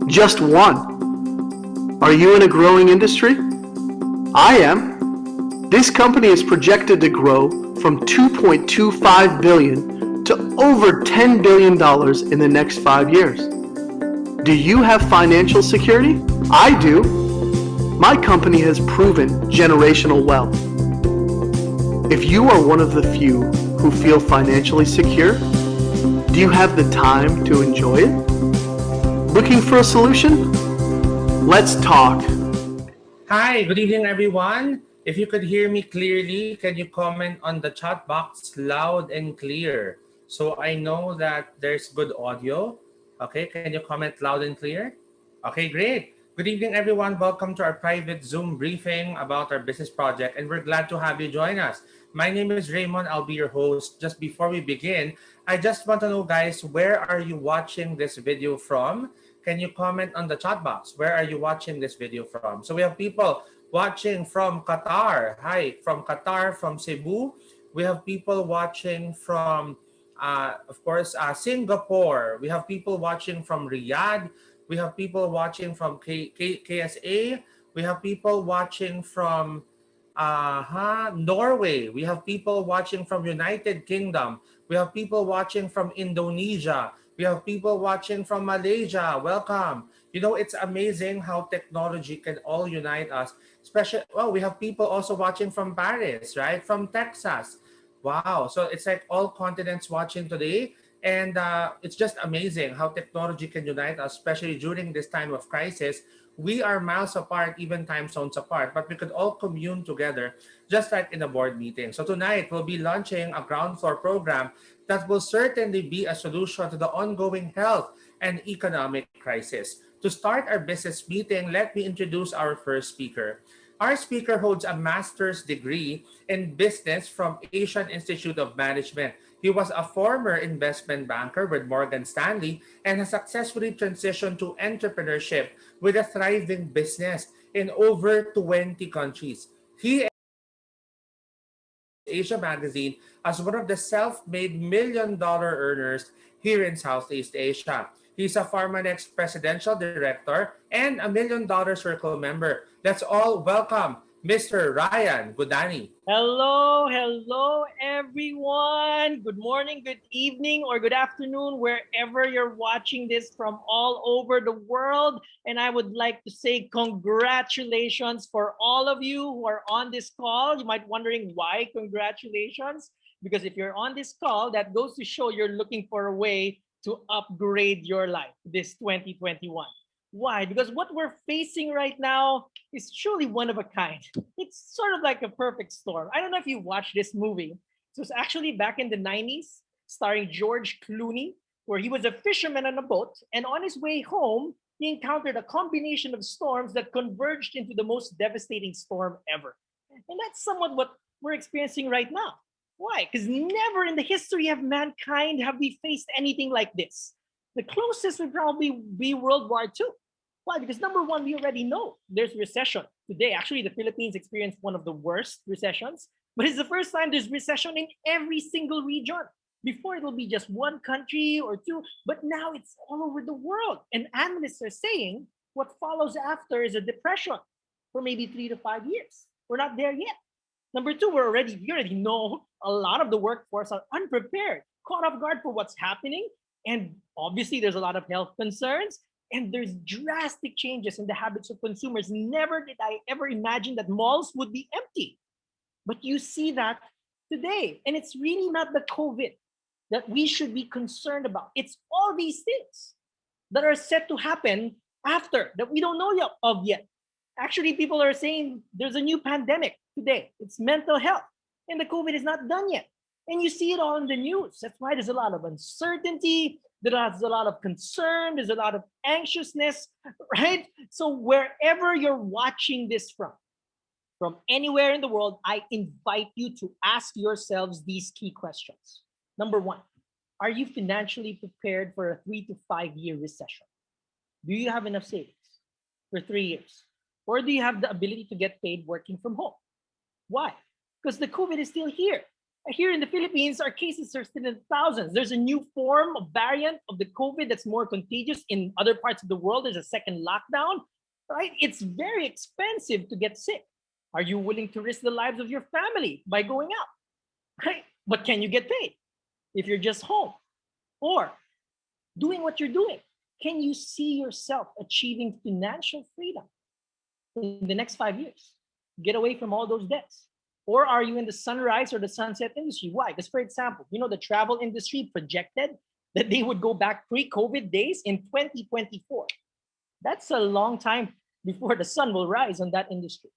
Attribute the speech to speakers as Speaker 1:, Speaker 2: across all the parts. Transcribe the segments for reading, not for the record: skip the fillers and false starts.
Speaker 1: Just one. Are you in a growing industry? I am. This company is projected to grow from $2.25 billion to over $10 billion in the next 5 years. Do you have financial security? I do. My company has proven generational wealth. If you are one of the few who feel financially secure, do you have the time to enjoy it? Looking for a solution? Let's talk.
Speaker 2: Hi, good evening, everyone. If you could hear me clearly, can you comment on the chat box loud and clear? So I know that there's good audio. Okay, can you comment loud and clear? Okay, great. Good evening, everyone. Welcome to our private Zoom briefing about our business project, and we're glad to have you join us. My name is Raymond. I'll be your host. Just before we begin, I just want to know, guys, where are you watching this video from? Can you comment on the chat box? Where are you watching this video from? So we have people watching from Qatar. Hi, from Qatar, from Cebu. We have people watching from, of course, Singapore. We have people watching from Riyadh. We have people watching from KSA. We have people watching from Norway. We have people watching from United Kingdom. We have people watching from Indonesia. We have people watching from Malaysia. Welcome. You know, it's amazing how technology can all unite us. Especially, well, we have people also watching from Paris, right? From Texas. Wow. So it's like all continents watching today. And it's just amazing how technology can unite us, especially during this time of crisis. We are miles apart, even time zones apart, but we could all commune together, just like in a board meeting. So tonight, we'll be launching a ground floor program that will certainly be a solution to the ongoing health and economic crisis. To start our business meeting, let me introduce our first speaker. Our speaker holds a master's degree in business from Asian Institute of Management. He was a former investment banker with Morgan Stanley and has successfully transitioned to entrepreneurship with a thriving business in over 20 countries. He Asia Magazine as one of the self-made million-dollar earners here in Southeast Asia. He's a Pharmanex Presidential Director and a Million Dollar Circle member. Let's all welcome Mr. Ryan Gudani.
Speaker 3: Hello, everyone. Good morning, good evening, or good afternoon, wherever you're watching this from all over the world. And I would like to say congratulations for all of you who are on this call. You might be wondering why congratulations, because if you're on this call, that goes to show you're looking for a way to upgrade your life this 2021. Why? Because what we're facing right now is truly one of a kind. It's sort of like a perfect storm. I don't know if you watched this movie. It was actually back in the 90s, starring George Clooney, where he was a fisherman on a boat, and on his way home, he encountered a combination of storms that converged into the most devastating storm ever. And that's somewhat what we're experiencing right now. Why? Because never in the history of mankind have we faced anything like this. The closest would probably be World War II. Why? Because number one, we already know there's recession. Today, actually, the Philippines experienced one of the worst recessions, but it's the first time there's recession in every single region. Before, it'll be just one country or two, but now it's all over the world. And analysts are saying what follows after is a depression for maybe 3 to 5 years. We're not there yet. Number two, we already know a lot of the workforce are unprepared, caught off guard for what's happening. And obviously, there's a lot of health concerns. And there's drastic changes in the habits of consumers. Never did I ever imagine that malls would be empty. But you see that today. And it's really not the COVID that we should be concerned about. It's all these things that are set to happen after that we don't know of yet. Actually, people are saying there's a new pandemic today. It's mental health. And the COVID is not done yet. And you see it all in the news. That's why there's a lot of uncertainty. There's a lot of concern. There's a lot of anxiousness, right? So wherever you're watching this from anywhere in the world, I invite you to ask yourselves these key questions. Number one, are you financially prepared for a 3 to 5 year recession? Do you have enough savings for 3 years? Or do you have the ability to get paid working from home? Why? Because the COVID is still here. Here in the Philippines, our cases are still in thousands. There's a new form of variant of the COVID that's more contagious. In other parts of the world, there's a second lockdown, right? It's very expensive to get sick. Are you willing to risk the lives of your family by going out? Right? But can you get paid if you're just home? Or doing what you're doing, can you see yourself achieving financial freedom in the next 5 years? Get away from all those debts. Or are you in the sunrise or the sunset industry? Why? Because, for example, the travel industry projected that they would go back pre-COVID days in 2024. That's a long time before the sun will rise on that industry,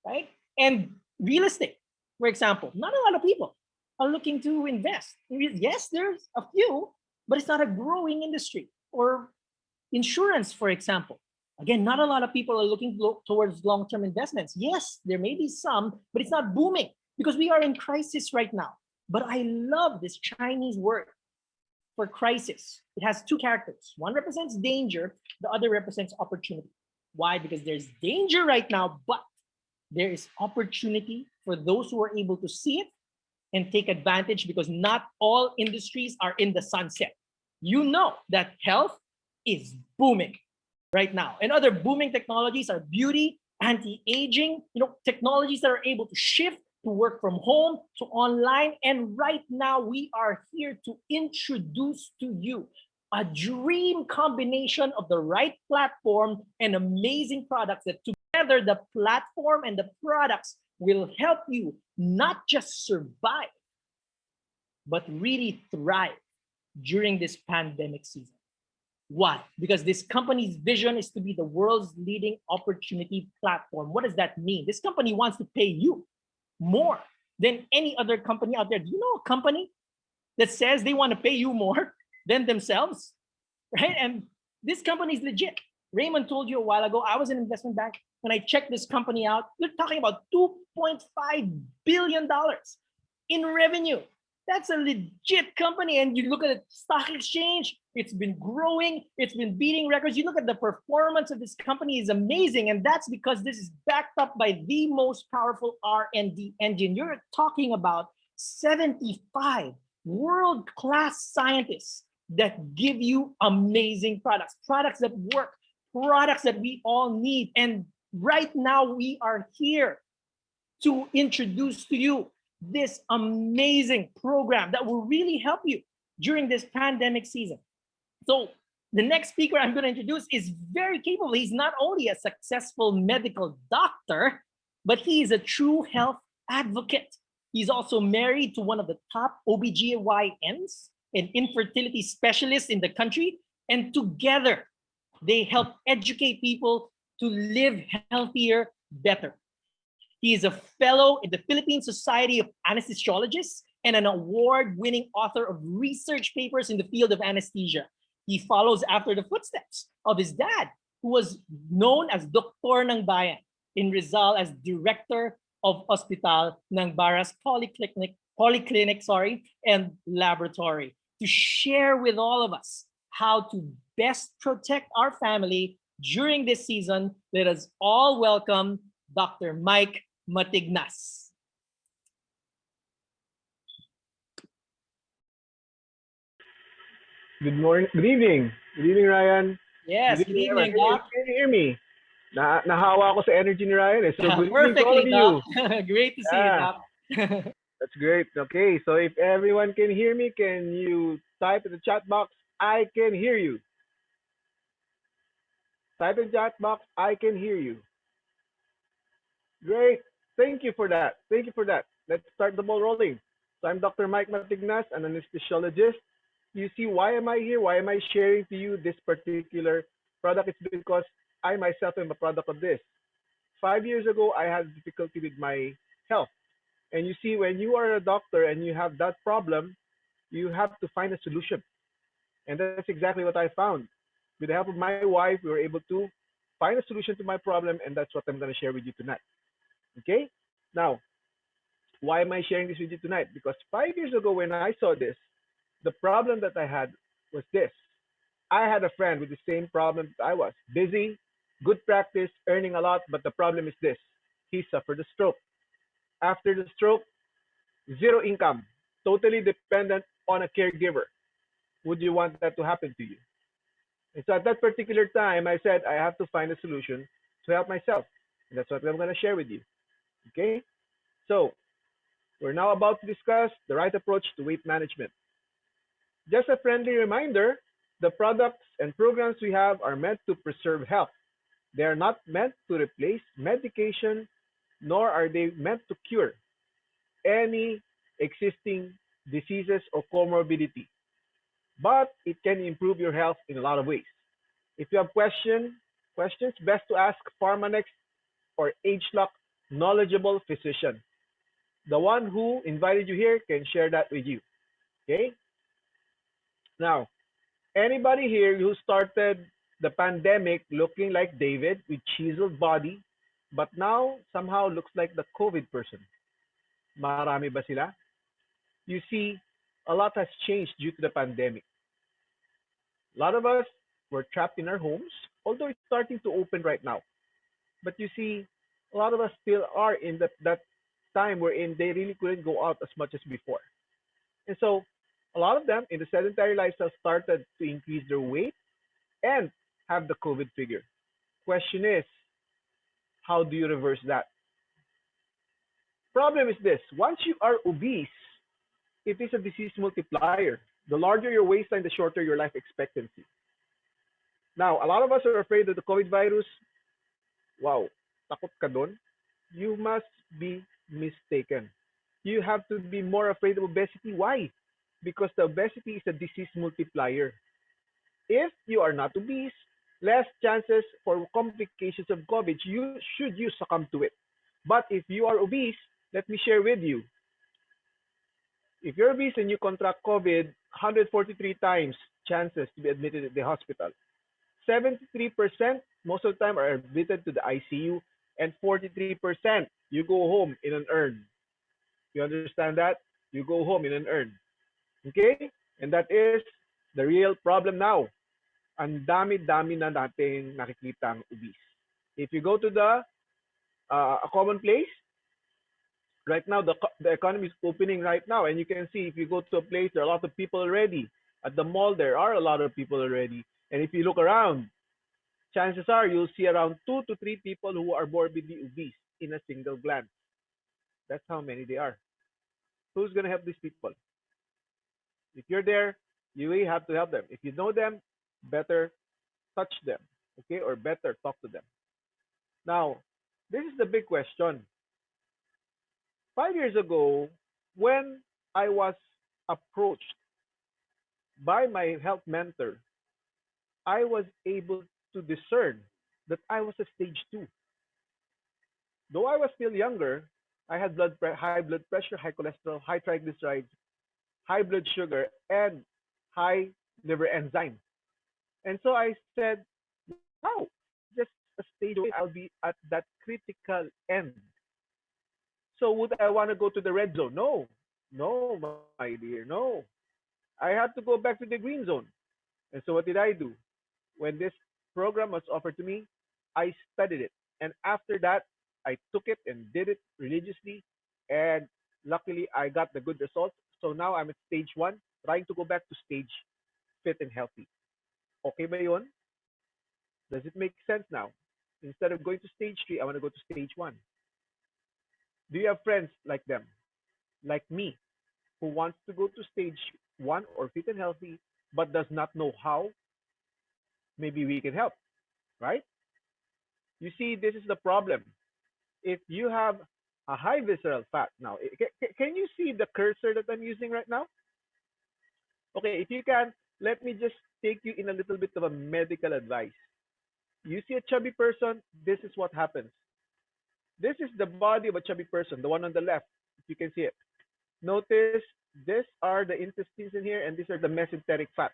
Speaker 3: right? And real estate, for example, not a lot of people are looking to invest. Yes, there's a few, but it's not a growing industry. Or insurance, for example. Again, not a lot of people are looking towards long-term investments. Yes, there may be some, but it's not booming because we are in crisis right now. But I love this Chinese word for crisis. It has two characters. One represents danger, the other represents opportunity. Why? Because there's danger right now, but there is opportunity for those who are able to see it and take advantage, because not all industries are in the sunset. You know that health is booming right now. And other booming technologies are beauty, anti-aging, technologies that are able to shift to work from home, to online. And right now we are here to introduce to you a dream combination of the right platform and amazing products that together the platform and the products will help you not just survive, but really thrive during this pandemic season. Why? Because this company's vision is to be the world's leading opportunity platform. What does that mean? This company wants to pay you more than any other company out there. Do you know a company that says they want to pay you more than themselves? Right? And this company is legit. Raymond told you a while ago, I was an investment bank. When I checked this company out, they're talking about $2.5 billion in revenue. That's a legit company. And you look at the stock exchange, it's been growing, it's been beating records. You look at the performance of this company is amazing. And that's because this is backed up by the most powerful R&D engine. You're talking about 75 world-class scientists that give you amazing products that work, products that we all need. And right now we are here to introduce to you this amazing program that will really help you during this pandemic season. So the next speaker I'm going to introduce is very capable. He's not only a successful medical doctor, but he is a true health advocate. He's also married to one of the top OBGYNs and infertility specialists in the country. And together, they help educate people to live healthier, better. He is a fellow in the Philippine Society of Anesthesiologists and an award-winning author of research papers in the field of anesthesia. He follows after the footsteps of his dad, who was known as Doktor ng Bayan in Rizal as Director of Hospital ng Baras Polyclinic, and Laboratory, to share with all of us how to best protect our family during this season. Let us all welcome Dr. Mike Matignas.
Speaker 4: Good morning. Good evening. Good evening, Ryan.
Speaker 3: Yes, good evening, Doc.
Speaker 4: Can you hear me? Nahawa ako sa energy ni Ryan. So good evening to all of
Speaker 3: Perfectly,
Speaker 4: you.
Speaker 3: Doc. Great to see you, Doc.
Speaker 4: That's great. Okay, so if everyone can hear me, can you type in the chat box, I can hear you. Type in the chat box, I can hear you. Great. Thank you for that. Thank you for that. Let's start the ball rolling. So I'm Dr. Mike Matignas, an anesthesiologist. You see, why am I here? Why am I sharing to you this particular product? It's because I myself am a product of this. 5 years ago, I had difficulty with my health. And you see, when you are a doctor and you have that problem, you have to find a solution. And that's exactly what I found. With the help of my wife, we were able to find a solution to my problem, and that's what I'm going to share with you tonight. Okay? Now, why am I sharing this with you tonight? Because 5 years ago, when I saw this, the problem that I had was this. I had a friend with the same problem that I was. Busy, good practice, earning a lot, but the problem is this. He suffered a stroke. After the stroke, zero income. totally dependent on a caregiver. Would you want that to happen to you? And so at that particular time, I said I have to find a solution to help myself. And that's what I'm going to share with you. Okay? So, we're now about to discuss the right approach to weight management. Just a friendly reminder, the products and programs we have are meant to preserve health. They are not meant to replace medication, nor are they meant to cure any existing diseases or comorbidity. But it can improve your health in a lot of ways. If you have questions, best to ask PharmaNext or AgeLock knowledgeable physician. The one who invited you here can share that with you. Okay? Now, anybody here who started the pandemic looking like David with chiseled body, but now somehow looks like the COVID person? Marami ba sila? You see, a lot has changed due to the pandemic. A lot of us were trapped in our homes, although it's starting to open right now. But you see, a lot of us still are in that time wherein they really couldn't go out as much as before. And so a lot of them in the sedentary lifestyle started to increase their weight and have the COVID figure. Question is, how do you reverse that? Problem is this, once you are obese, it is a disease multiplier. The larger your waistline, the shorter your life expectancy. Now, a lot of us are afraid of the COVID virus. Wow, takot ka dun? You must be mistaken. You have to be more afraid of obesity. Why? Because the obesity is a disease multiplier. If you are not obese, less chances for complications of COVID. Should you succumb to it. But if you are obese, let me share with you. If you're obese and you contract COVID, 143 times chances to be admitted at the hospital. 73% most of the time are admitted to the ICU, and 43% you go home in an urn. You understand that? You go home in an urn. Okay? And that is the real problem now. Ang dami-dami na nating nakikita ang obese. If you go to a common place, right now the economy is opening right now, and you can see if you go to a place, there are a lot of people already. At the mall, there are a lot of people already. And if you look around, chances are you'll see around 2 to 3 people who are morbidly obese in a single glance. That's how many they are. Who's going to help these people? If you're there, you really have to help them. If you know them, better touch them, okay? Or better talk to them. Now, this is the big question. 5 years ago, when I was approached by my health mentor, I was able to discern that I was a stage 2. Though I was still younger, I had high blood pressure, high cholesterol, high triglycerides, high blood sugar, and high liver enzyme. And so I said, wow, just a stage away, I'll be at that critical end. So would I want to go to the red zone? No, no, my dear, no. I had to go back to the green zone. And so what did I do? When this program was offered to me, I studied it. And after that, I took it and did it religiously. And luckily, I got the good results. So now I'm at stage 1, trying to go back to stage fit and healthy. Okay ba yun? Does it make sense now? Instead of going to stage 3, I want to go to stage 1. Do you have friends like them, like me, who wants to go to stage 1 or fit and healthy, but does not know how? Maybe we can help, right? You see, this is the problem. If you have a high visceral fat now, can you see the cursor that I'm using right now? Okay, if you can, let me just take you in a little bit of a medical advice. You see a chubby person, this is what happens. This is the body of a chubby person, the one on the left, if you can see it. Notice, these are the intestines in here, and these are the mesenteric fat.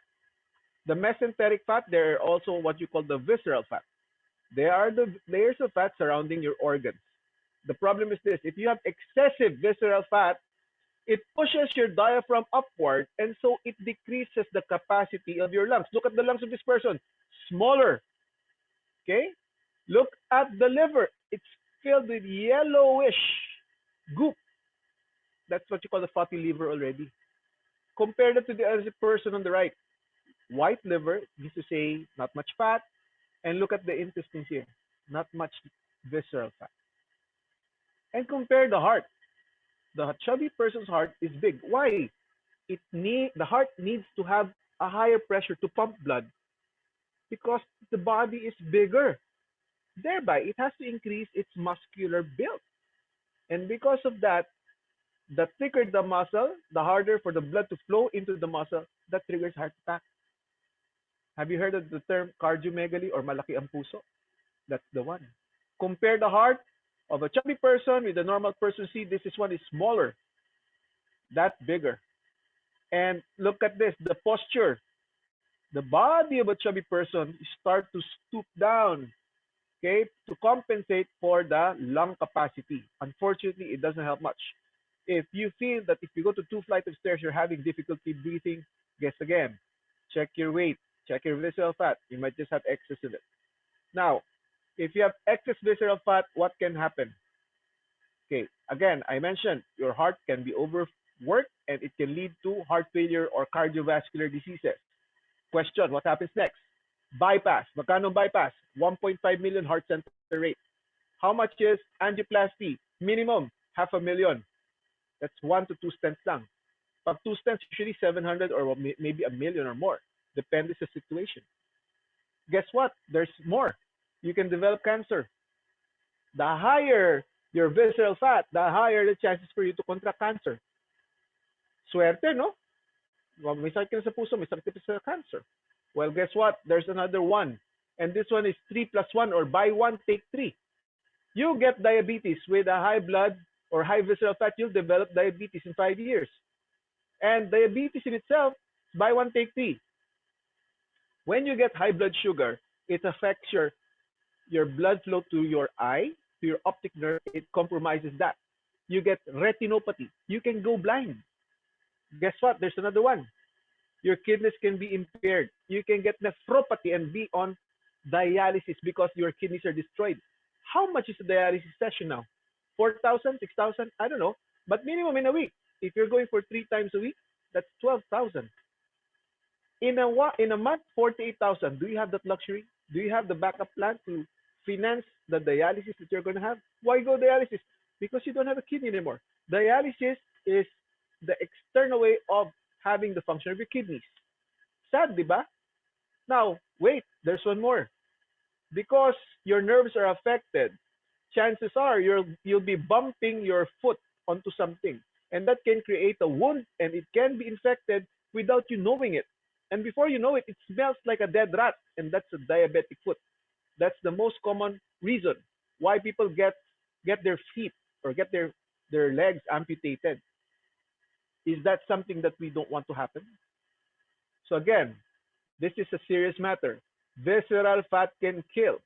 Speaker 4: The mesenteric fat, they're also what you call the visceral fat. They are the layers of fat surrounding your organs. The problem is this, if you have excessive visceral fat, it pushes your diaphragm upward, and so it decreases the capacity of your lungs. Look at the lungs of this person, smaller, okay? Look at the liver, it's filled with yellowish goop. That's what you call the fatty liver already. Compare that to the other person on the right. White liver, used to say not much fat, and look at the intestines here, not much visceral fat. And compare the heart. The chubby person's heart is big. Why? The heart needs to have a higher pressure to pump blood because the body is bigger. Thereby, it has to increase its muscular build. And because of that, the thicker the muscle, the harder for the blood to flow into the muscle. That triggers heart attack. Have you heard of the term cardiomegaly or malaki ang puso? That's the one. Compare the heart of a chubby person with a normal person. See, this is one is smaller. That's bigger. And look at this, the posture. The body of a chubby person start to stoop down, okay, to compensate for the lung capacity. Unfortunately, it doesn't help much. If you feel that if you go to 2 flights of stairs, you're having difficulty breathing, guess again. Check your weight, check your visceral fat. You might just have excess of it. Now, if you have excess visceral fat, what can happen? Okay, again, I mentioned your heart can be overworked and it can lead to heart failure or cardiovascular diseases. Question, what happens next? Bypass. Magkano bypass? 1.5 million heart center rate. How much is angioplasty? Minimum, half a million. That's 1 to 2 stents lang. Pag 2 stents, usually 700 or maybe a million or more. Depends the situation. Guess what? There's more. You can develop cancer. The higher your visceral fat, the higher the chances for you to contract cancer. Swerte, no? May sakit ka sa puso, may sakit ka sa cancer. Well, guess what? There's another one. And this one is 3+1 or buy one, take three. You get diabetes with a high blood or high visceral fat, you'll develop diabetes in 5 years. And diabetes in itself, buy one, take three. When you get high blood sugar, it affects your blood flow to your eye, to your optic nerve. It compromises that. You get retinopathy. You can go blind. Guess what? There's another one. Your kidneys can be impaired. You can get nephropathy and be on dialysis because your kidneys are destroyed. How much is a dialysis session now? 4,000, 6,000? I don't know. But minimum in a week. If you're going for 3 times a week, that's 12,000. In a month, 48,000. Do you have that luxury? Do you have the backup plan to finance the dialysis that you're going to have? Why go dialysis? Because you don't have a kidney anymore. Dialysis is the external way of having the function of your kidneys. Sad, di ba? Now, wait, there's one more. Because your nerves are affected, chances are you'll be bumping your foot onto something. And that can create a wound and it can be infected without you knowing it. And before you know it, it smells like a dead rat. And that's a diabetic foot. That's the most common reason why people get their feet or get their legs amputated. Is that something that we don't want to happen? So again, this is a serious matter. Visceral fat can kill.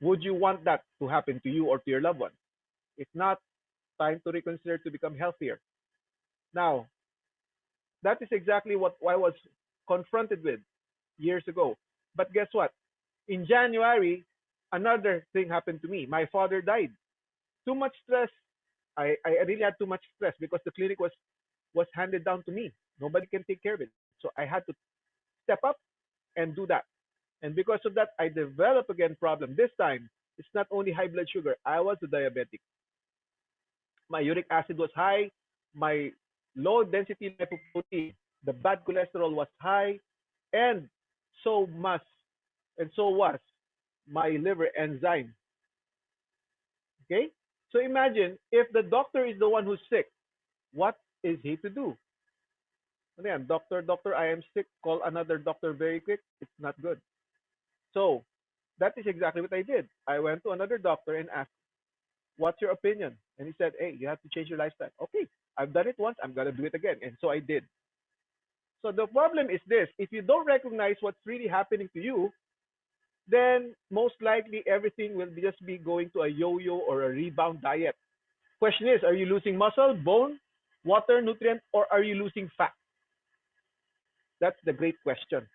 Speaker 4: Would you want that to happen to you or to your loved one? If not, time to reconsider to become healthier. Now, that is exactly what I was confronted with years ago. But guess what? In January, another thing happened to me. My father died. Too much stress. I really had too much stress because the clinic was handed down to me. Nobody can take care of it. So I had to step up and do that. And because of that, I developed again problem. This time, it's not only high blood sugar. I was a diabetic. My uric acid was high. My low density lipoprotein, the bad cholesterol was high. And so was my liver enzyme. Okay? So imagine if the doctor is the one who's sick, what is he to do? Again, doctor, I am sick. Call another doctor very quick. It's not good. So that is exactly what I did. I went to another doctor and asked, what's your opinion? And he said, hey, you have to change your lifestyle. Okay, I've done it once. I'm going to do it again. And so I did. So the problem is this. If you don't recognize what's really happening to you, then most likely everything will just be going to a yo-yo or a rebound diet. Question is, are you losing muscle, bone, water, nutrient, or are you losing fat? That's the great question.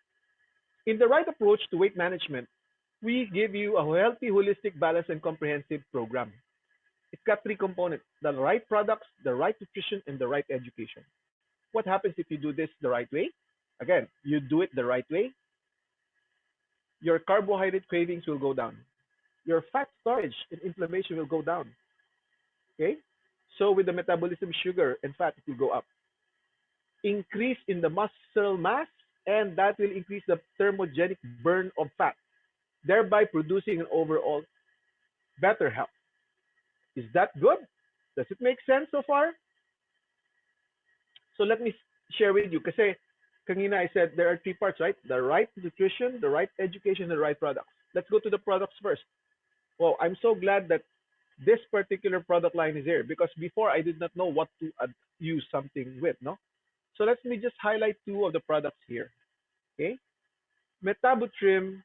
Speaker 4: In the right approach to weight management, we give you a healthy, holistic, balanced, and comprehensive program. It's got 3 components: the right products, the right nutrition, and the right education. What happens if you do this the right way? Again, you do it the right way, your carbohydrate cravings will go down. Your fat storage and inflammation will go down. Okay? So with the metabolism, sugar and fat it will go up. Increase in the muscle mass, and that will increase the thermogenic burn of fat, thereby producing an overall better health. Is that good? Does it make sense so far? So let me share with you. Kasi kanina I said there are three parts, right? The right nutrition, the right education, and the right products. Let's go to the products first. Well, I'm so glad that this particular product line is here because before I did not know what to use something with, no? So let me just highlight two of the products here. Okay? Metabotrim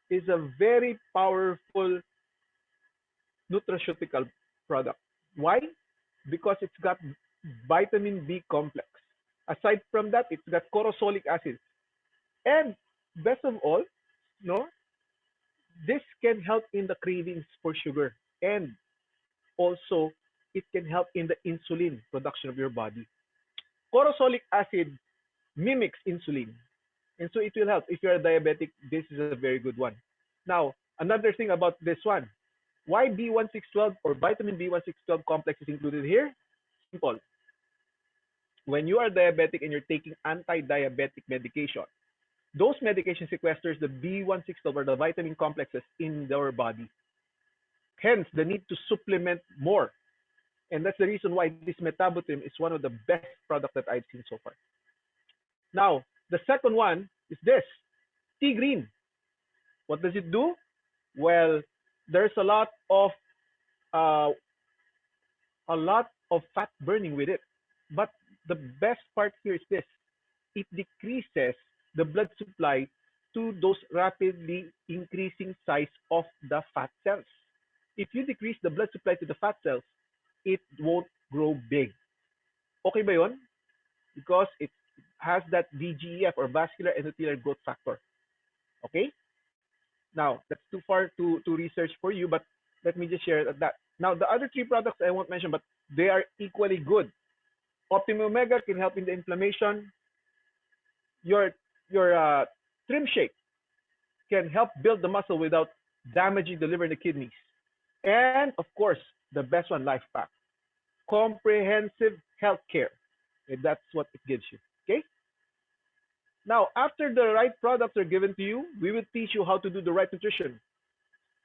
Speaker 4: is a very powerful nutraceutical product. Why? Because it's got vitamin B complex. Aside from that, it's got corosolic acid. And best of all, no, this can help in the cravings for sugar, and also it can help in the insulin production of your body. Corosolic acid mimics insulin, and so it will help. If you're a diabetic, this is a very good one. Now, another thing about this one, why B1612 or vitamin B1612 complex is included here? Simple. When you are diabetic and you're taking anti-diabetic medication, those medication sequesters the B1612 or the vitamin complexes in our body. Hence, the need to supplement more. And that's the reason why this Metabotrim is one of the best products that I've seen so far. Now, the second one is this, tea green. What does it do? Well, there's uh, a lot of fat burning with it. But the best part here is this, it decreases the blood supply to those rapidly increasing size of the fat cells. If you decrease the blood supply to the fat cells, it won't grow big. Okay ba yun? Because it has that VGEF or vascular endothelial growth factor. Okay? Now, that's too far to research for you, but let me just share that. Now, the other three products I won't mention, but they are equally good. Optimum Omega can help in the inflammation. Your Trim Shake can help build the muscle without damaging the liver and the kidneys. And of course, the best one, Life Pack. Comprehensive health care. And that's what it gives you. Okay? Now, after the right products are given to you, we will teach you how to do the right nutrition.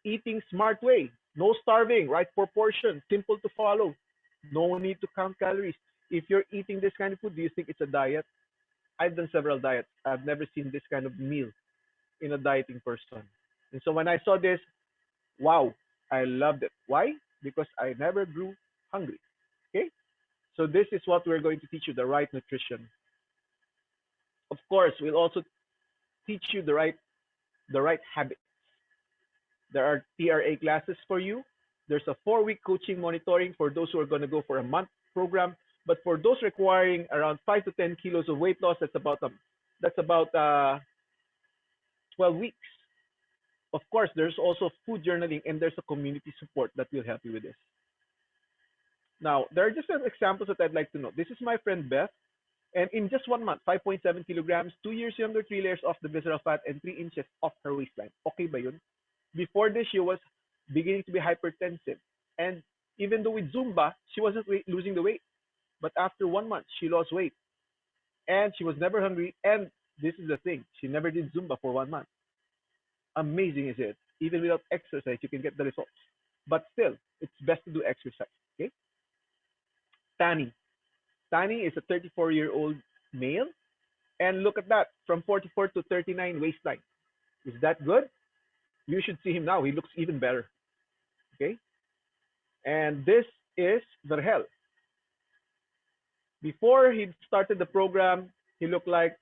Speaker 4: Eating smart way. No starving, right proportion, simple to follow. No need to count calories. If you're eating this kind of food, do you think it's a diet? I've done several diets. I've never seen this kind of meal in a dieting person. And so when I saw this, wow, I loved it. Why? Because I never grew hungry. Okay? So this is what we're going to teach you, the right nutrition. Of course, we'll also teach you the right habits. There are TRA classes for you. There's a 4-week coaching monitoring for those who are going to go for a month program. But for those requiring around 5 to 10 kilos of weight loss, that's about 12 weeks. Of course, there's also food journaling and there's a community support that will help you with this. Now, there are just some examples that I'd like to know. This is my friend Beth, and in just 1 month, 5.7 kilograms, 2 years younger, 3 layers off the visceral fat, and 3 inches off her waistline. Okay ba yun? Before this, she was beginning to be hypertensive. And even though with Zumba, she wasn't losing the weight. But after 1 month, she lost weight. And she was never hungry. And this is the thing, she never did Zumba for 1 month. Amazing, is it? Even without exercise, you can get the results. But still, it's best to do exercise. Okay? Tani. Tani is a 34-year-old male. And look at that, from 44 to 39 waistline. Is that good? You should see him now. He looks even better. Okay? And this is Verhel. Before he started the program, he looked like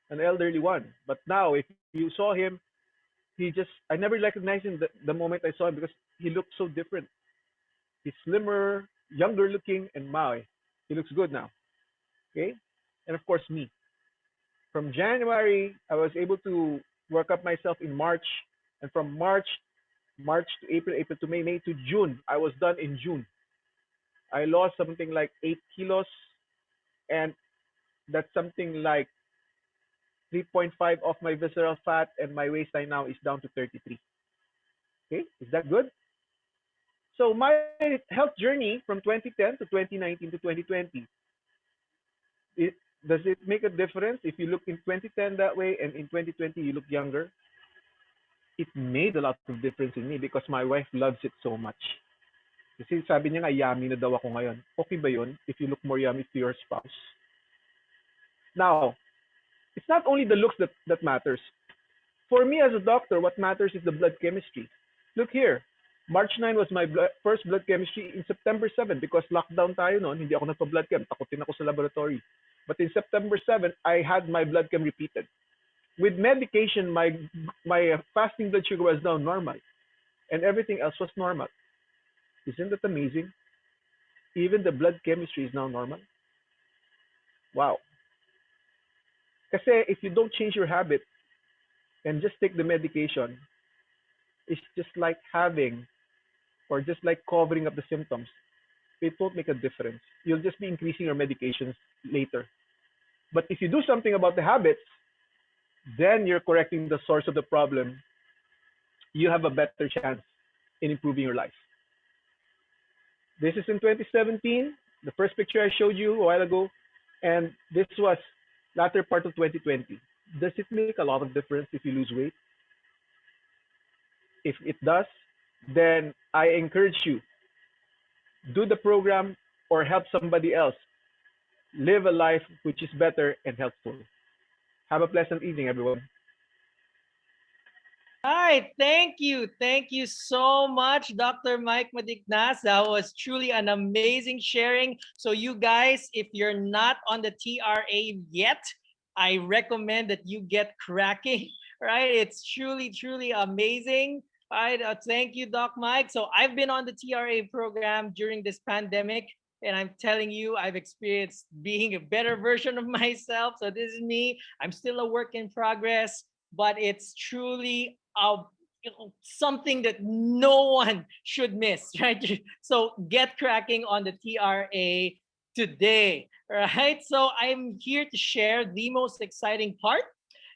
Speaker 4: an elderly one. But now, if you saw him, I never recognized him the moment I saw him because he looked so different. He's slimmer, younger looking, and he looks good now. Okay? And of course, me. From January, I was able to work up myself in March. And from March to April, April to May to June, I was done in June. I lost something like 8 kilos. And That's something like 3.5 of my visceral fat, and my waistline now is down to 33. Okay, is that good? So my health journey from 2010 to 2019 to 2020, it, does it make a difference if you look in 2010 that way and in 2020 you look younger? It made a lot of difference in me because my wife loves it so much. Kasi sabi niya nga, yummy na daw ako ngayon. Okay ba yun if you look more yummy to your spouse? Now, it's not only the looks that matters. For me as a doctor, what matters is the blood chemistry. Look here, March 9 was my first blood chemistry. In September 7, because lockdown tayo noon, hindi ako nagpa-blood chem. Takutin ako sa laboratory. But in September 7, I had my blood chem repeated. With medication, my fasting blood sugar was now normal. And everything else was normal. Isn't that amazing? Even the blood chemistry is now normal. Wow. Kasi if you don't change your habit and just take the medication, it's just like having or just like covering up the symptoms. It won't make a difference. You'll just be increasing your medications later. But if you do something about the habits, then you're correcting the source of the problem. You have a better chance in improving your life. This is in 2017, the first picture I showed you a while ago, and this was latter part of 2020. Does it make a lot of difference if you lose weight? If it does, then I encourage you, do the program or help somebody else live a life which is better and healthful. Have a pleasant evening, everyone.
Speaker 3: All right, thank you. Thank you so much, Dr. Mike Madignas. That was truly an amazing sharing. So you guys, if you're not on the TRA yet, I recommend that you get cracking, right? It's truly, truly amazing. All right, thank you, Doc Mike. So I've been on the TRA program during this pandemic, and I'm telling you, I've experienced being a better version of myself. So this is me. I'm still a work in progress, but it's truly something that no one should miss, right? So get cracking on the TRA today, right? So I'm here to share the most exciting part,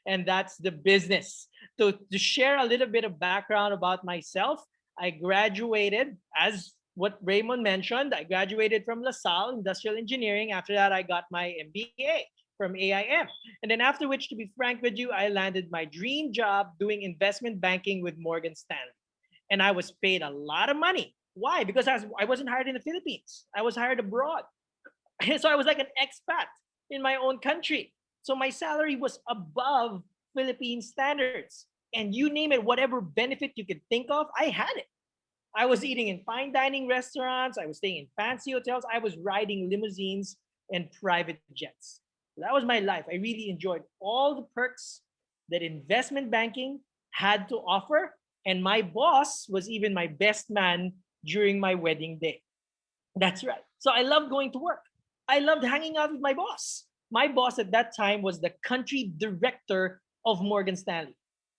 Speaker 3: and that's the business. To share a little bit of background about myself, I graduated, as what Raymond mentioned, I graduated from LaSalle Industrial Engineering. After that, I got my MBA from AIM. And then after which, to be frank with you, I landed my dream job doing investment banking with Morgan Stanley. And I was paid a lot of money. Why? Because I wasn't hired in the Philippines. I was hired abroad. So I was like an expat in my own country. So my salary was above Philippine standards. And you name it, whatever benefit you could think of, I had it. I was eating in fine dining restaurants. I was staying in fancy hotels. I was riding limousines and private jets. That was my life. I really enjoyed all the perks that investment banking had to offer. And my boss was even my best man during my wedding day. That's right. So I loved going to work. I loved hanging out with my boss. My boss at that time was the country director of Morgan Stanley.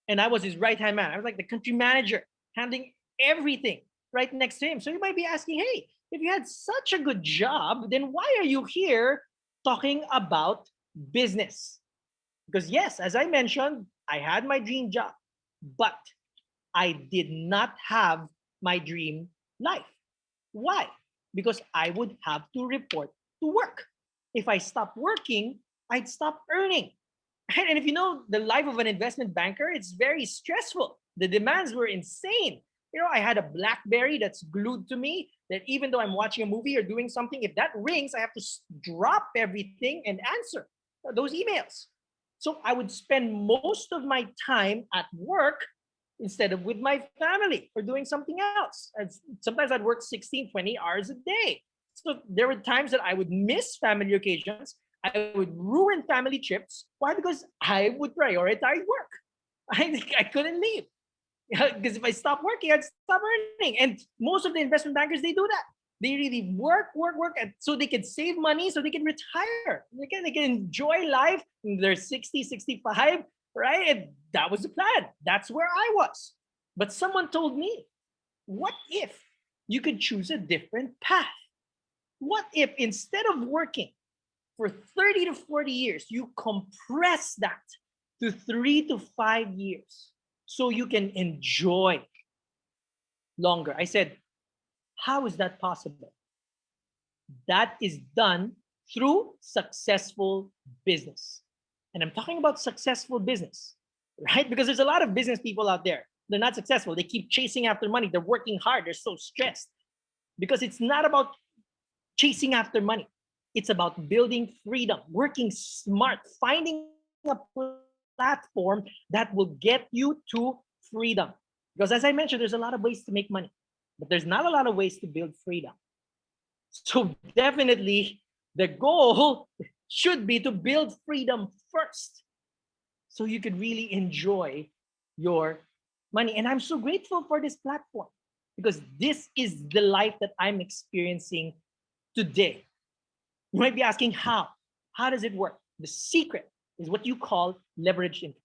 Speaker 3: And I was his right hand man. I was like the country manager, handling everything right next to him. So you might be asking, hey, if you had such a good job, then why are you here talking about business? Because yes, as I mentioned, I had my dream job, but I did not have my dream life. Why? Because I would have to report to work. If I stopped working, I'd stop earning. And if you know the life of an investment banker, it's very stressful. The demands were insane. You know, I had a BlackBerry that's glued to me that even though I'm watching a movie or doing something, if that rings, I have to drop everything and answer those emails. So I would spend most of my time at work instead of with my family or doing something else. And sometimes I'd work 16, 20 hours a day. So there were times that I would miss family occasions. I would ruin family trips. Why? Because I would prioritize work. I couldn't leave. Because if I stop working, I'd stop earning. And most of the investment bankers, they do that. They really work, and so they can save money, so they can retire. They can enjoy life when they're 60, 65, right? And that was the plan. That's where I was. But someone told me, what if you could choose a different path? What if instead of working for 30 to 40 years. You compress that to 3 to 5 years so you can enjoy longer. I said, how is that possible? That is done through successful business. And I'm talking about successful business, right? Because there's a lot of business people out there. They're not successful. They keep chasing after money. They're working hard. They're so stressed because it's not about chasing after money. It's about building freedom, working smart, finding a platform that will get you to freedom. Because as I mentioned, there's a lot of ways to make money, but there's not a lot of ways to build freedom. So definitely the goal should be to build freedom first so you could really enjoy your money. And I'm so grateful for this platform because this is the life that I'm experiencing today. You might be asking how? How does it work? The secret is what you call leveraged income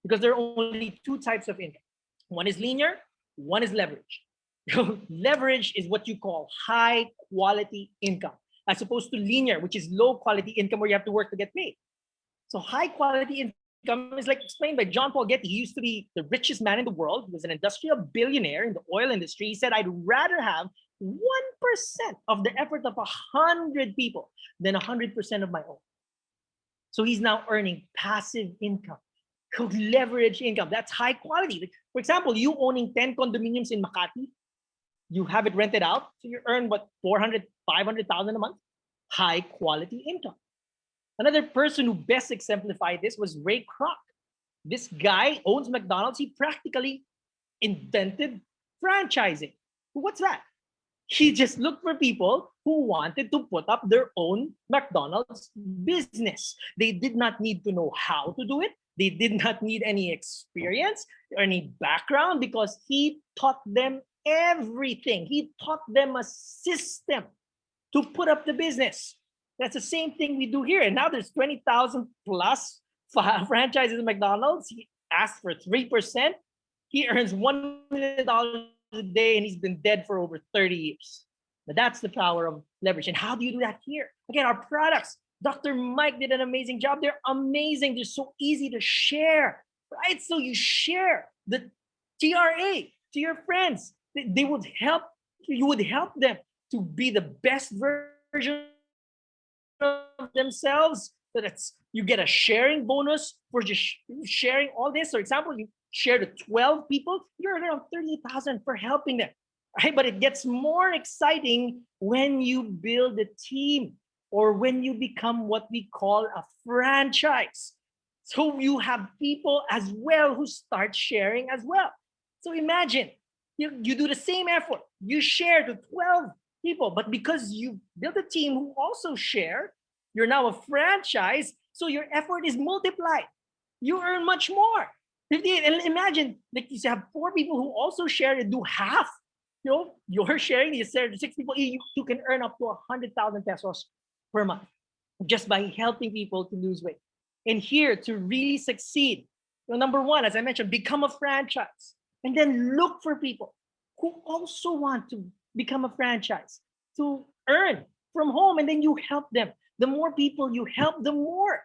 Speaker 3: because there are only two types of income. One is linear, one is leverage. Leverage is what you call high quality income as opposed to linear, which is low quality income where you have to work to get paid. So high quality income is like explained by John Paul Getty. He used to be the richest man in the world. He was an industrial billionaire in the oil industry. He said, I'd rather have 1% of the effort of 100 people than 100% of my own. So he's now earning passive income, leverage income. That's high quality. For example, you owning 10 condominiums in Makati, you have it rented out, so you earn what, 400, 500,000 a month? High quality income. Another person who best exemplified this was Ray Kroc. This guy owns McDonald's. He practically invented franchising. What's that? He just looked for people who wanted to put up their own McDonald's business. They did not need to know how to do it. They did not need any experience or any background because he taught them everything. He taught them a system to put up the business. That's the same thing we do here. And now there's 20,000 plus franchises at McDonald's. He asked for 3%. He earns $1 million a day and he's been dead for over 30 years. But that's the power of leverage. And how do you do that here? Again, our products. Dr. Mike did an amazing job. They're amazing. They're so easy to share, right? So you share the TRA to your friends. They would help, you would help them to be the best version of themselves. So that's, you get a sharing bonus for just sharing all this. For example, you share to 12 people, you're around 30,000 for helping them, right? But it gets more exciting when you build a team or when you become what we call a franchise. So you have people as well who start sharing as well. So imagine, you do the same effort. You share to 12 people, but because you built a team who also share, you're now a franchise, so your effort is multiplied. You earn much more. And imagine, like you have 4 people who also share and do half. You know, you're sharing, you share to 6 people, you can earn up to 100,000 pesos per month just by helping people to lose weight. And here, to really succeed, number one, as I mentioned, become a franchise. And then look for people who also want to become a franchise, to earn from home, and then you help them. The more people you help, the more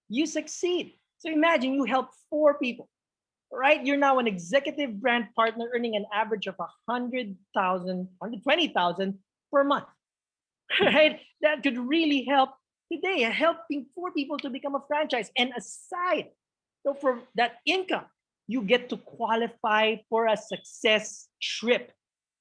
Speaker 3: you succeed. So imagine you help 4 people, right? You're now an executive brand partner earning an average of 100,000, 120,000 per month, right? That could really help today, helping 4 people to become a franchise. And aside from that income, you get to qualify for a success trip.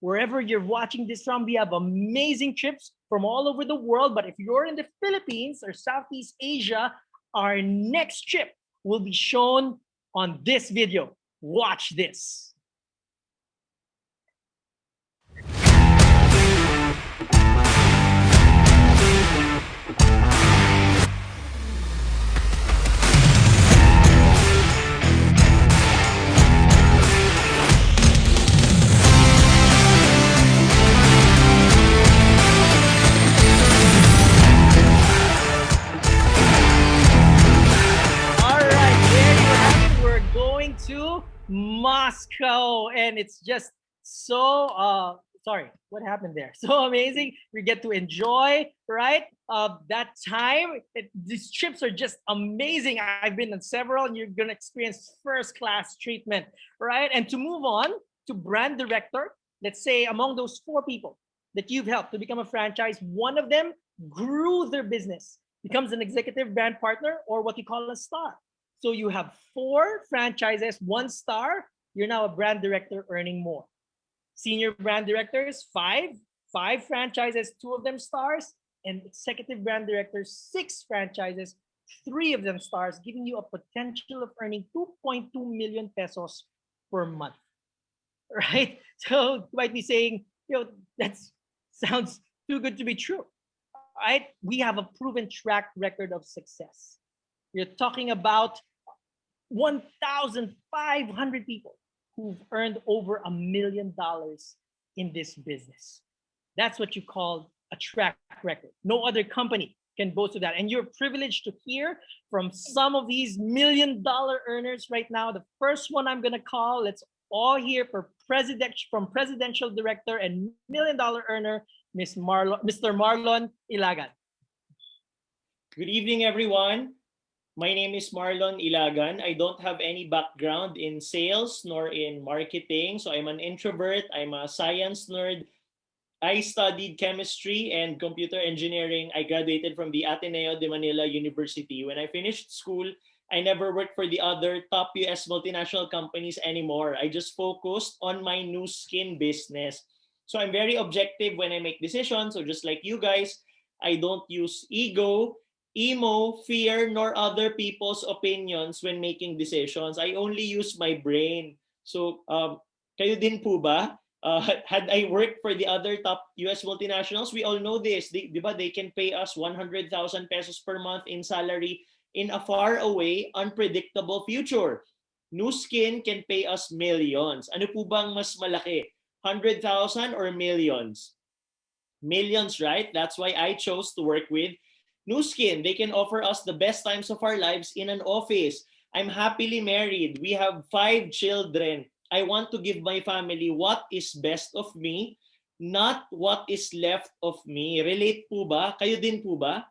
Speaker 3: Wherever you're watching this from, we have amazing trips from all over the world. But if you're in the Philippines or Southeast Asia, our next trip will be shown on this video. Watch this. To Moscow, and it's just so Sorry, what happened there? So amazing. We get to enjoy, right? That time. These trips are just amazing. I've been on several, and you're gonna experience first-class treatment, right? And to move on to brand director, let's say among those 4 people that you've helped to become a franchise, one of them grew their business, becomes an executive brand partner, or what you call a star. So you have 4 franchises, 1 star. You're now a brand director earning more. Senior brand directors, 5 franchises, 2 of them stars, and executive brand directors, 6 franchises, 3 of them stars, giving you a potential of earning 2.2 million pesos per month. Right? So you might be saying, that sounds too good to be true. Right? We have a proven track record of success. You're talking about 1,500 people who've earned over $1 million in this business. That's what you call a track record. No other company can boast of that. And you're privileged to hear from some of these $1 million earners right now. The first one I'm gonna call, let's all hear from presidential director and $1 million earner, Mr. Marlon Ilagan.
Speaker 5: Good evening, everyone. My name is Marlon Ilagan. I don't have any background in sales nor in marketing. So I'm an introvert. I'm a science nerd. I studied chemistry and computer engineering. I graduated from the Ateneo de Manila University. When I finished school, I never worked for the other top US multinational companies anymore. I just focused on my new skin business. So I'm very objective when I make decisions. So just like you guys, I don't use ego, fear, nor other people's opinions when making decisions. I only use my brain. So kayo din po ba? Had I worked for the other top US multinationals, we all know this. They can pay us 100,000 pesos per month in salary in a far away, unpredictable future. Nu Skin can pay us millions. Ano po bang mas malaki? 100,000 or millions? Millions, right? That's why I chose to work with Nu Skin. They can offer us the best times of our lives in an office. I'm happily married. We have 5 children. I want to give my family what is best of me, not what is left of me. Relate po ba? Kayo din po ba?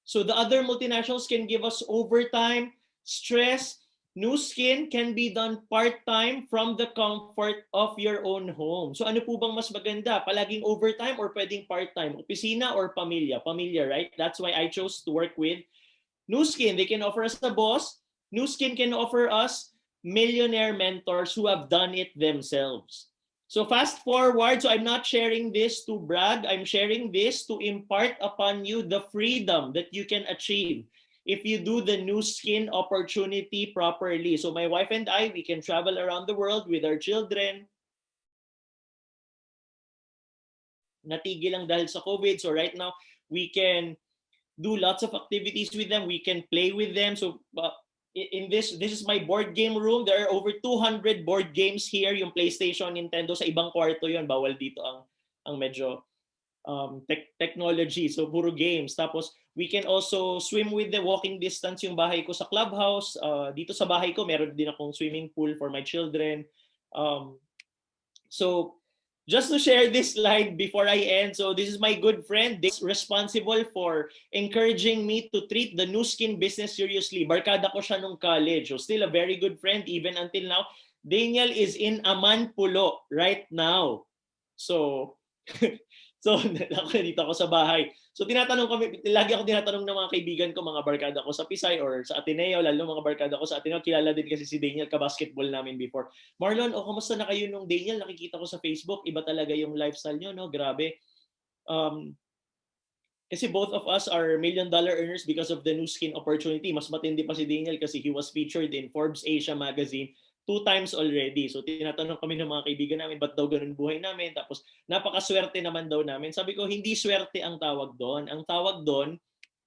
Speaker 5: So the other multinationals can give us overtime, stress. Nu Skin can be done part-time from the comfort of your own home. So ano po bang mas maganda? Palaging overtime or pwedeng part-time? Opisina or pamilya? Pamilya, right? That's why I chose to work with Nu Skin. They can offer us a boss. Nu Skin can offer us millionaire mentors who have done it themselves. So fast forward, so I'm not sharing this to brag. I'm sharing this to impart upon you the freedom that you can achieve if you do the Nu Skin opportunity properly. So my wife and I, we can travel around the world with our children. Natigil lang dahil sa COVID. So right now, we can do lots of activities with them. We can play with them. So in this is my board game room. There are over 200 board games here. Yung PlayStation, Nintendo, sa ibang kwarto yon. Bawal dito ang medyo technology. So puro games. Tapos we can also swim with the walking distance yung bahay ko sa clubhouse. Dito sa bahay ko, meron din akong swimming pool for my children. So just to share this slide before I end, so this is my good friend. This is responsible for encouraging me to treat the Nu Skin business seriously. Barkada ko siya nung college. So still a very good friend even until now. Daniel is in Amanpulo right now. So dito ako sa bahay. So lagi ako tinatanong ng mga kaibigan ko, mga barkada ko sa Pisay or sa Ateneo, lalo mga barkada ko sa Ateneo, kilala din kasi si Daniel, kabasketball namin before. Marlon, kamusta na kayo nung Daniel? Nakikita ko sa Facebook, iba talaga yung lifestyle nyo, no? Grabe. Kasi both of us are $1 million earners because of the Nu Skin opportunity. Mas matindi pa si Daniel kasi he was featured in Forbes Asia magazine 2 times already. So tinatanong kami ng mga kaibigan namin, ba't daw ganun buhay namin? Tapos napakaswerte naman daw namin. Sabi ko, hindi swerte ang tawag doon. Ang tawag doon,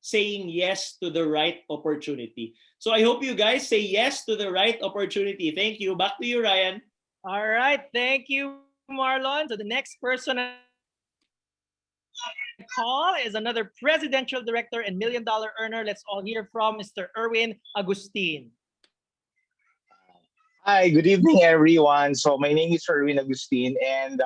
Speaker 5: saying yes to the right opportunity. So I hope you guys say yes to the right opportunity. Thank you. Back to you, Ryan.
Speaker 3: All right. Thank you, Marlon. So the next person I call is another presidential director and $1 million earner. Let's all hear from Mr. Erwin Agustin.
Speaker 6: Hi, good evening, everyone. So my name is Erwin Agustin, and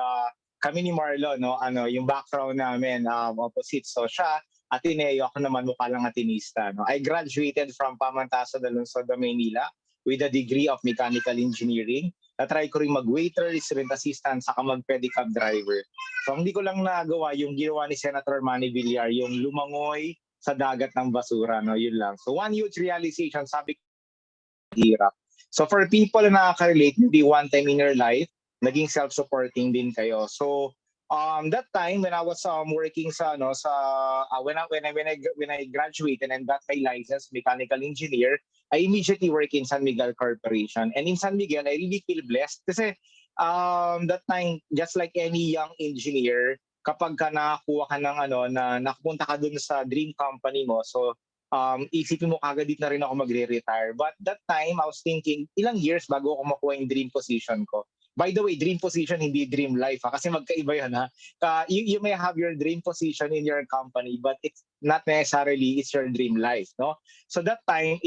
Speaker 6: kami ni Marlo, no, yung background namin, opposite. So siya, Ateneo, ako naman mukha lang Atenista. No? I graduated from Pamantasan de Lungsod, Maynila with a degree of mechanical engineering. Na-try ko rin mag-waiter, restaurant assistant, saka mag-pedicab driver. So hindi ko lang nagawa yung ginawa ni Senator Manny Villar, yung lumangoy sa dagat ng basura. No? Yun lang. So one huge realization, sabi ko, hirap. So for people na nakaka-relate, maybe one time in your life, naging self-supporting din kayo. So that time when I was working sa when I graduated and got my license mechanical engineer, I immediately work in San Miguel Corporation. And in San Miguel, I really feel blessed kasi that time, just like any young engineer, kapag ka nakakuha ka ng na nakapunta ka dun sa dream company mo, so isipin mo kagad dito na rin ako magre-retire. But that time, I was thinking, ilang years bago ako makuha yung dream position ko. By the way, dream position, hindi dream life. Kasi magkaiba yan. You may have your dream position in your company, but it's not necessarily it's your dream life. No? So that time,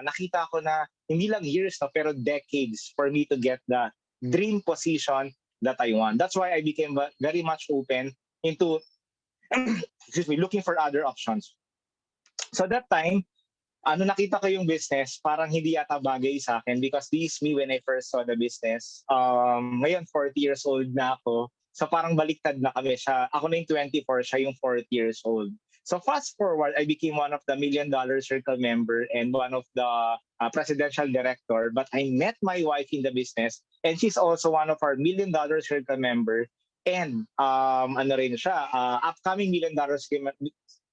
Speaker 6: nakita ko na hindi lang years, no, pero decades for me to get the dream position that I want. That's why I became very much open into looking for other options. So that time, nakita ko yung business, parang hindi yata bagay sa akin because this is me when I first saw the business. Ngayon, 40 years old na ako. So parang baliktad na kami siya. Ako na yung 24, siya yung 40 years old. So fast forward, I became one of the $1 Million Circle member and one of the presidential director. But I met my wife in the business and she's also one of our $1 Million Circle member. And rin siya, upcoming $1 Million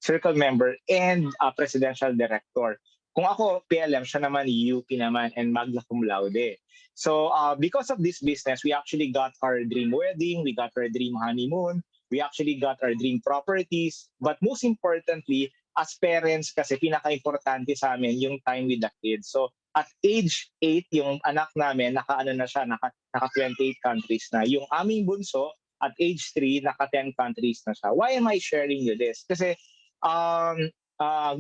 Speaker 6: Circle member and presidential director. Kung ako, PLM, siya naman UP naman and magna cum laude. So because of this business, we actually got our dream wedding, we got our dream honeymoon, we actually got our dream properties, but most importantly, as parents kasi pinaka-importante sa amin yung time with the kids. So at age 8, yung anak namin, naka 28 countries na. Yung aming bunso, at age 3, naka 10 countries na siya. Why am I sharing you this? Kasi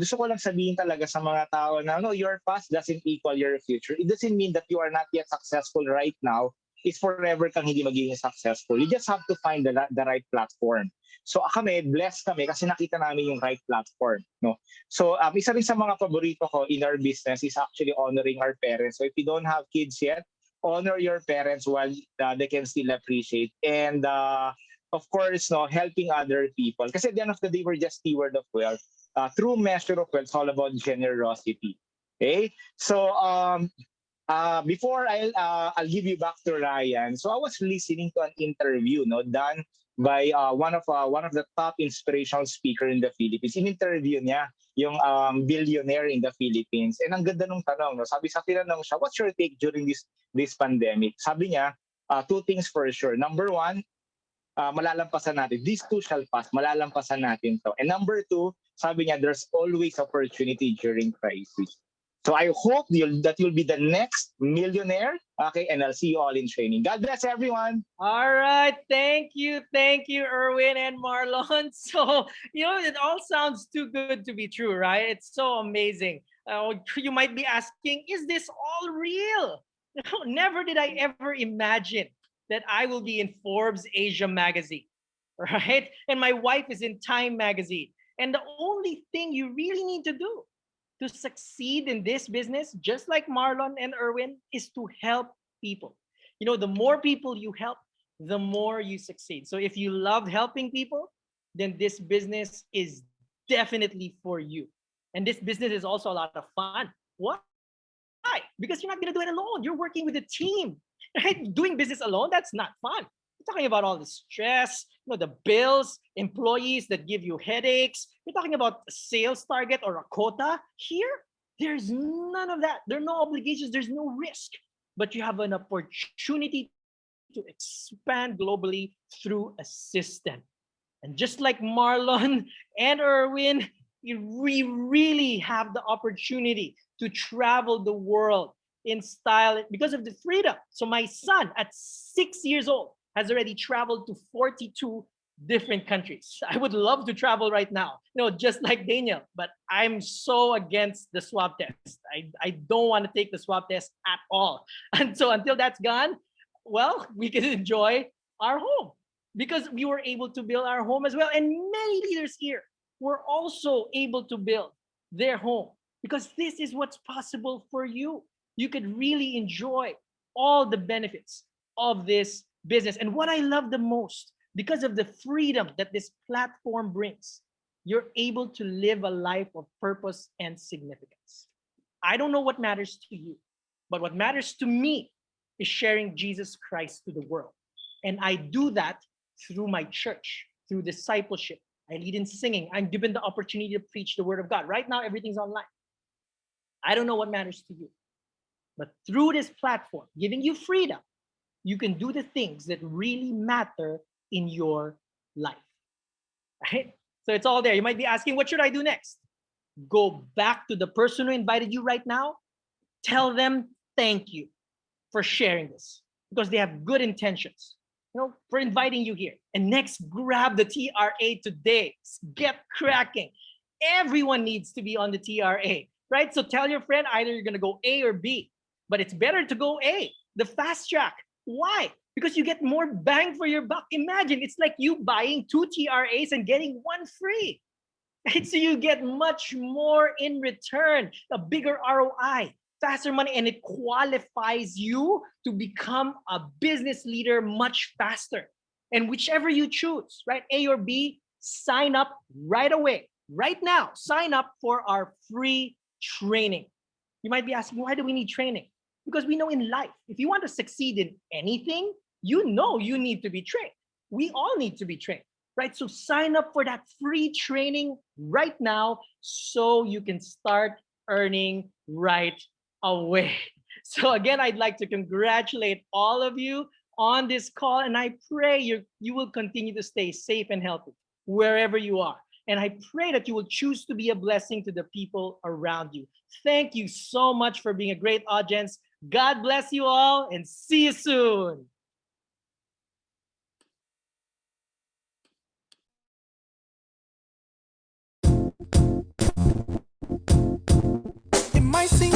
Speaker 6: gusto ko lang sabihin talaga sa mga tao na no, your past doesn't equal your future. It doesn't mean that you are not yet successful right now. It's forever kang hindi magiging successful. You just have to find the right platform. So kami, blessed kami kasi nakita namin yung right platform. No? So isa rin sa mga paborito ko in our business is actually honoring our parents. So if you don't have kids yet, honor your parents while they can still appreciate. And of course, no, helping other people. Kasi at the end of the day, we're just steward of wealth. True measure of wealth is all about generosity. Okay? So before I'll give you back to Ryan. So I was listening to an interview, no, done by one of the top inspirational speaker in the Philippines. In-interview niya yung billionaire in the Philippines. And ang ganda nung tanong, no? Sabi sa tinanong siya, what's your take during this pandemic? Sabi niya, two things for sure. Number one, malalampasan natin. These two shall pass. Malalampasan natin to. And number two, sabi niya, there's always opportunity during crisis. So I hope that you'll be the next millionaire. Okay, and I'll see you all in training. God bless everyone.
Speaker 3: All right. Thank you, Erwin and Marlon. So, it all sounds too good to be true, right? It's so amazing. You might be asking, is this all real? Never did I ever imagine that I will be in Forbes Asia magazine, right? And my wife is in Time magazine. And the only thing you really need to do to succeed in this business, just like Marlon and Erwin, is to help people. The more people you help, the more you succeed. So if you love helping people, then this business is definitely for you. And this business is also a lot of fun. Why? Because you're not going to do it alone. You're working with a team, right? Doing business alone, that's not fun. You're talking about all the stress, the bills, employees that give you headaches. You're talking about a sales target or a quota. Here, there's none of that. There are no obligations. There's no risk. But you have an opportunity to expand globally through a system. And just like Marlon and Erwin, we really have the opportunity to travel the world in style because of the freedom. So my son at 6 years old has already traveled to 42 different countries. I would love to travel right now, just like Daniel, but I'm so against the swab test. I don't want to take the swab test at all. And so until that's gone, well, we can enjoy our home because we were able to build our home as well. And many leaders here were also able to build their home because this is what's possible for you. You could really enjoy all the benefits of this business. And what I love the most, because of the freedom that this platform brings, you're able to live a life of purpose and significance. I don't know what matters to you, but what matters to me is sharing Jesus Christ to the world. And I do that through my church, through discipleship. I lead in singing. I'm given the opportunity to preach the word of God. Right now, everything's online. I don't know what matters to you, but through this platform, giving you freedom, you can do the things that really matter in your life. Right? So it's all there. You might be asking, what should I do next? Go back to the person who invited you right now. Tell them thank you for sharing this because they have good intentions, for inviting you here. And next, grab the TRA today. Get cracking. Everyone needs to be on the TRA, right? So tell your friend either you're going to go A or B, but it's better to go A, the fast track. Why? Because you get more bang for your buck. Imagine it's like you buying 2 TRAs and getting 1 free. Right? So you get much more in return, a bigger ROI, faster money, and it qualifies you to become a business leader much faster. And whichever you choose, right, A or B, sign up right away, right now. Sign up for our free training. You might be asking, why do we need training? Because we know in life, if you want to succeed in anything, you need to be trained. We all need to be trained. Right? So sign up for that free training right now so you can start earning right away. So again, I'd like to congratulate all of you on this call, and I pray you will continue to stay safe and healthy wherever you are. And I pray that you will choose to be a blessing to the people around you. Thank you so much for being a great audience. God bless you all and see you soon.
Speaker 7: It might seem